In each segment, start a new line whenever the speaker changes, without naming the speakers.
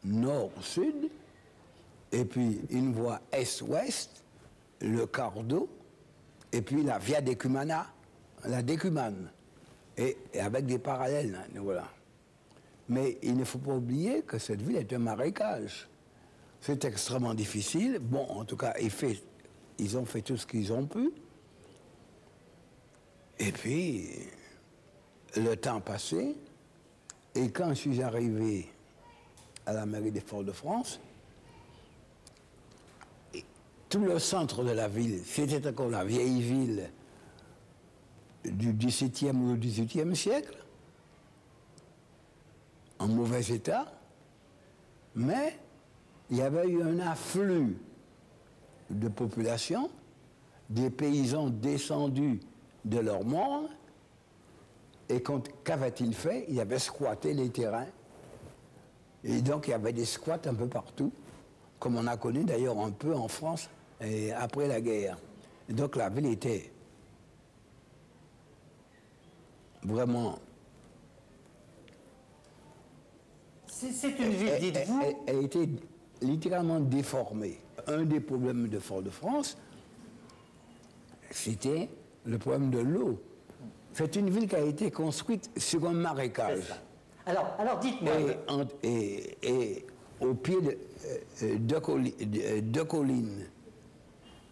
nord-sud, et puis une voie est-ouest, le Cardo, et puis la Via Decumana, la Decumane, et avec des parallèles, hein, voilà. Mais il ne faut pas oublier que cette ville est un marécage. C'est extrêmement difficile. Bon, en tout cas, ils ont fait tout ce qu'ils ont pu. Et puis, le temps passé, et quand je suis arrivé à la mairie des Fort-de-France, tout le centre de la ville, c'était encore la vieille ville du XVIIe ou XVIIIe siècle, en mauvais état, mais il y avait eu un afflux de population, des paysans descendus de leur monde, et qu'avaient-ils fait? Ils avaient squatté les terrains, et donc il y avait des squats un peu partout, comme on a connu d'ailleurs un peu en France et après la guerre. Et donc la ville était vraiment...
C'est une ville, dites-vous...
Elle était littéralement déformée. Un des problèmes de Fort-de-France, c'était le problème de l'eau. C'est une ville qui a été construite sur un marécage.
Alors dites-moi...
Et au pied de collines.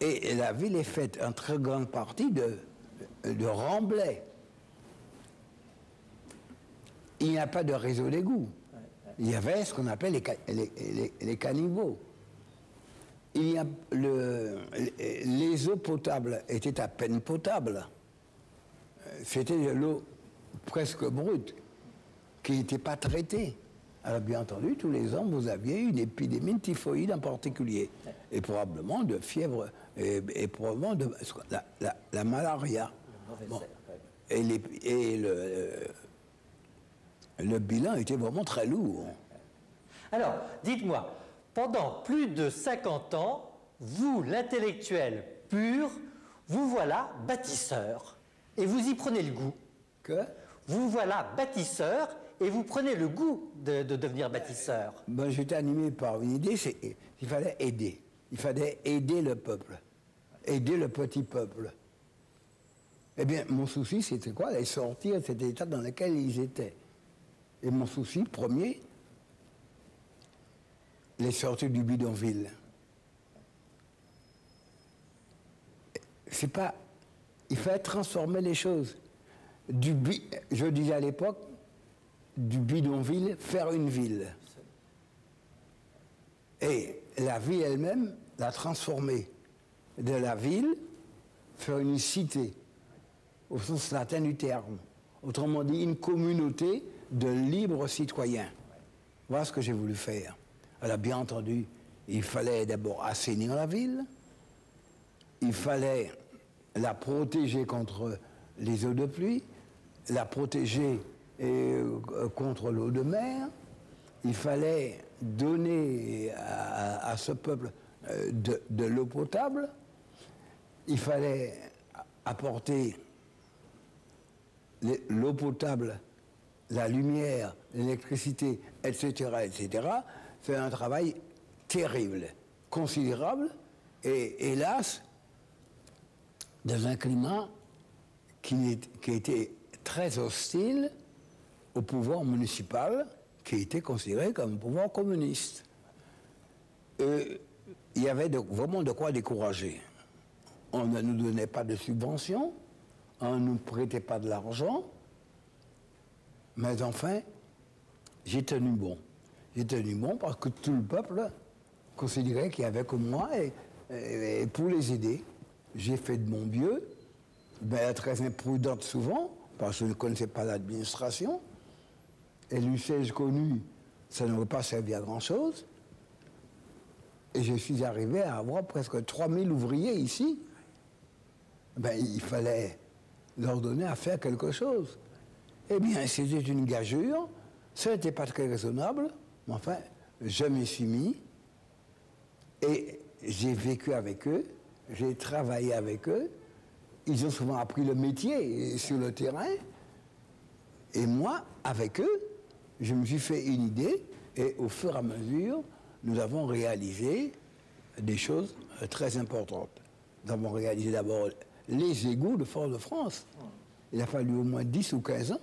Et la ville est faite en très grande partie de remblais. Il n'y a pas de réseau d'égout. Il y avait ce qu'on appelle les caniveaux. Les eaux potables étaient à peine potables. C'était de l'eau presque brute, qui n'était pas traitée. Alors bien entendu, tous les ans, vous aviez une épidémie de typhoïde en particulier, et probablement de fièvre, et probablement de la malaria. Bon. Et le bilan était vraiment très lourd.
Alors, dites-moi, pendant plus de 50 ans, vous, l'intellectuel pur, vous voilà bâtisseur, et vous y prenez le goût.
Que?
Vous voilà bâtisseur, et vous prenez le goût de devenir bâtisseur.
Ben, j'étais animé par une idée, il fallait aider. Il fallait aider le peuple, aider le petit peuple. Eh bien, mon souci, c'était quoi? Les sortir de cet état dans lequel ils étaient. Et mon souci premier, les sortir du bidonville. C'est pas... Il fallait transformer les choses. Je disais à l'époque, du bidonville, faire une ville. Et la vie elle-même, la transformer. De la ville, faire une cité, au sens latin du terme. Autrement dit, une communauté de libres citoyens. Voilà ce que j'ai voulu faire. Alors, bien entendu, il fallait d'abord assainir la ville, il fallait la protéger contre les eaux de pluie, la protéger contre l'eau de mer, il fallait donner à ce peuple de l'eau potable, il fallait apporter l'eau potable, la lumière, l'électricité, etc., etc. C'est un travail terrible, considérable, et hélas, dans un climat qui était très hostile au pouvoir municipal, qui était considéré comme un pouvoir communiste. Il y avait vraiment de quoi décourager. On ne nous donnait pas de subventions, on ne nous prêtait pas de l'argent, mais enfin, j'ai tenu bon. J'ai tenu bon parce que tout le peuple considérait qu'il y avait comme moi, et pour les aider, j'ai fait de mon mieux, ben, très imprudente souvent, parce que je ne connaissais pas l'administration, et l'usage connu, ça n'aurait pas servi à grand-chose, et je suis arrivé à avoir presque 3000 ouvriers ici. Ben, il fallait leur donner à faire quelque chose. Eh bien, c'était une gageure, ça n'était pas très raisonnable, mais enfin, je m'y suis mis, et j'ai vécu avec eux, j'ai travaillé avec eux, ils ont souvent appris le métier sur le terrain, et moi, avec eux, je me suis fait une idée, Et au fur et à mesure, nous avons réalisé des choses très importantes. Nous avons réalisé d'abord les égouts de Fort-de-France. Il a fallu au moins 10 ou 15 ans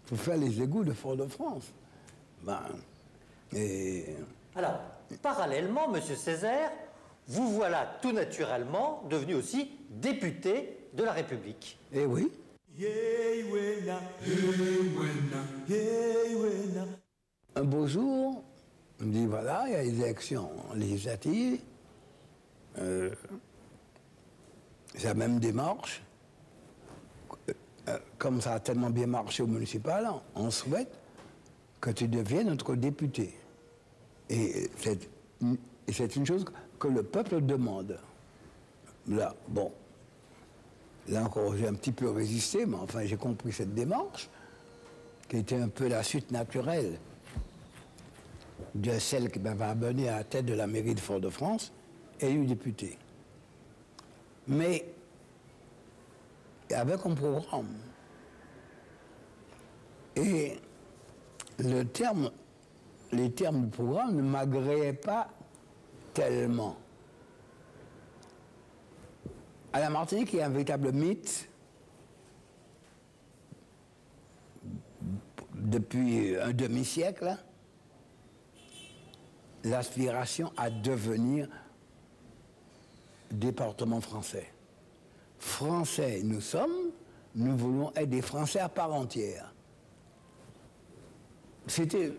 pour faire les égouts de Fort-de-France.
Alors, parallèlement, Monsieur Césaire, vous voilà tout naturellement devenu aussi député de la République.
Eh oui. Un beau jour, on me dit voilà, il y a les élections législatives. C'est la même démarche. Comme ça a tellement bien marché au municipal, on souhaite que tu deviennes notre député. Et c'est une chose que le peuple demande. Là, bon. Là encore, j'ai un petit peu résisté, mais enfin, j'ai compris cette démarche, qui était un peu la suite naturelle de celle qui m'avait amené à la tête de la mairie de Fort-de-France, élu député. Mais avec un programme. Et les termes du programme ne m'agréaient pas tellement. À la Martinique, il y a un véritable mythe depuis un demi-siècle, l'aspiration à devenir département français. Français nous sommes, nous voulons être des Français à part entière. C'était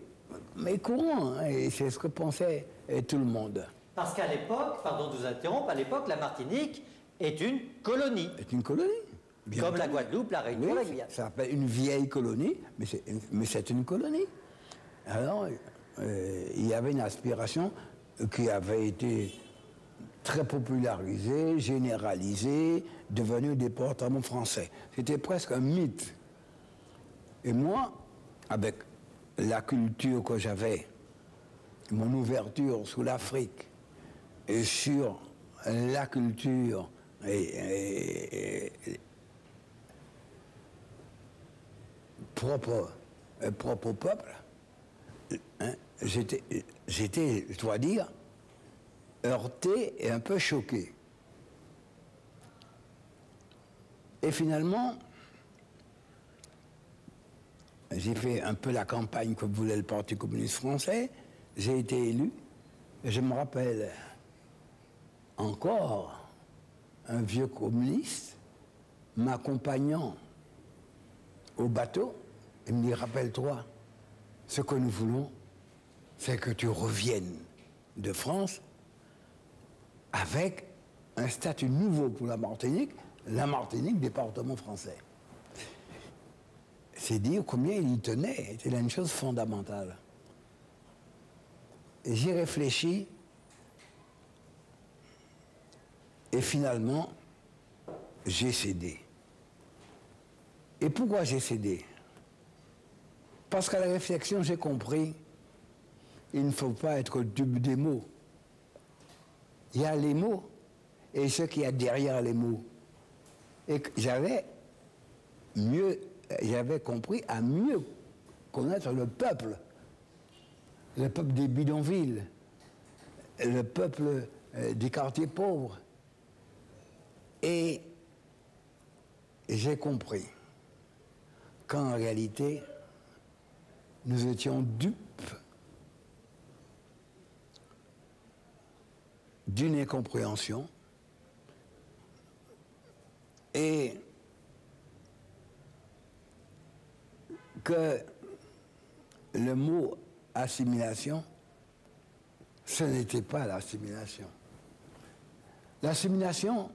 courant, hein, et c'est ce que pensait tout le monde.
Parce qu'à l'époque, pardon de vous interrompre, à l'époque, la Martinique est une colonie.
C'est une colonie. Bien
Comme
entendu.
la Guadeloupe, la Réunion,
Oui,
la Guyane.
ça s'appelle une vieille colonie, mais c'est une colonie. Alors, il y avait une aspiration qui avait été très popularisée, généralisée, devenue département français. C'était presque un mythe. Et moi, avec la culture que j'avais, mon ouverture sur l'Afrique et sur la culture propre au peuple, hein, j'étais, je dois dire, heurté et un peu choqué. Et finalement, j'ai fait un peu la campagne que voulait le Parti communiste français, j'ai été élu, et je me rappelle encore un vieux communiste m'accompagnant au bateau, et me dit, rappelle-toi, ce que nous voulons, c'est que tu reviennes de France avec un statut nouveau pour la Martinique département français. C'est dire combien il y tenait, c'était une chose fondamentale. Et j'y réfléchis, et finalement, j'ai cédé. Et pourquoi j'ai cédé? Parce qu'à la réflexion, j'ai compris, il ne faut pas être dupe des mots. Il y a les mots et ce qu'il y a derrière les mots. Et j'avais compris à mieux connaître le peuple des bidonvilles, le peuple des quartiers pauvres. Et j'ai compris qu'en réalité, nous étions dupes d'une incompréhension et que le mot assimilation, ce n'était pas l'assimilation. L'assimilation,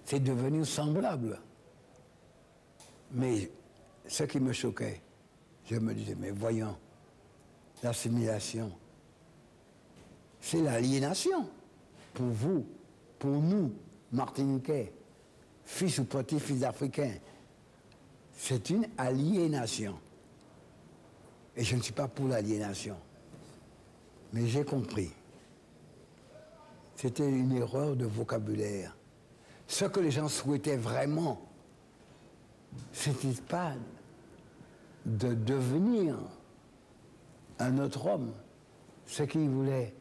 c'est devenu semblable. Mais ce qui me choquait, je me disais, mais voyons, l'assimilation, c'est l'aliénation. Pour vous, pour nous, Martiniquais, fils ou petits-fils d'Africains, c'est une aliénation. Et je ne suis pas pour l'aliénation. Mais j'ai compris. C'était une erreur de vocabulaire. Ce que les gens souhaitaient vraiment, ce n'était pas de devenir un autre homme. Ce qu'il voulait,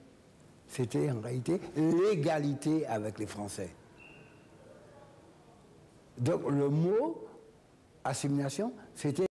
c'était en réalité l'égalité avec les Français. Donc le mot assimilation, c'était